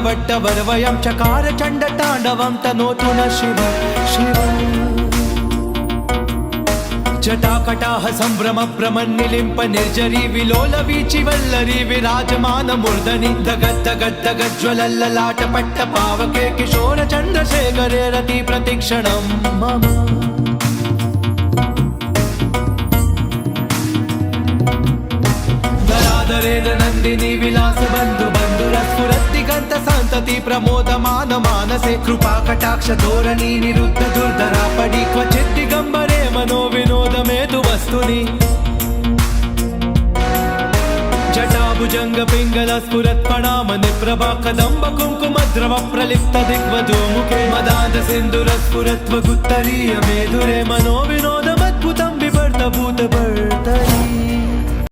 वरवयं चकार चण्डताण्डवं तनोतु न शिव शिव जटाकटाह सम्भ्रम भ्रमन्निलिम्प निर्जरी विलोल वीचि वल्लरी विराजमान मूर्धनि दगद्दगद्दगज्ज्वलल्ललाट पट्ट पावके किशोर चन्द्रशेखरे रति प्रतिक्षणं मम नंदिनी विलास बंधु बंधुरस्फुरत्तिगंत संतति प्रमोदमान मानसे कृपा कटाक्ष धोरणी निरुद्ध दुर्धरा पडी क्वचित् दिगंबरे मनो विनोद मेतु वस्तुनि जटाभुजंग पिंगल स्फुरत् प्रणाम निप्रभा कदंब कुंकुम द्रव प्रलिप्त दिग्वजो मुखे मदाद सिंधुर स्फुरत्व गुत्तरीय मेधुरे मनो विनोदमद्भुतं बिभर्त भूत भर्तरी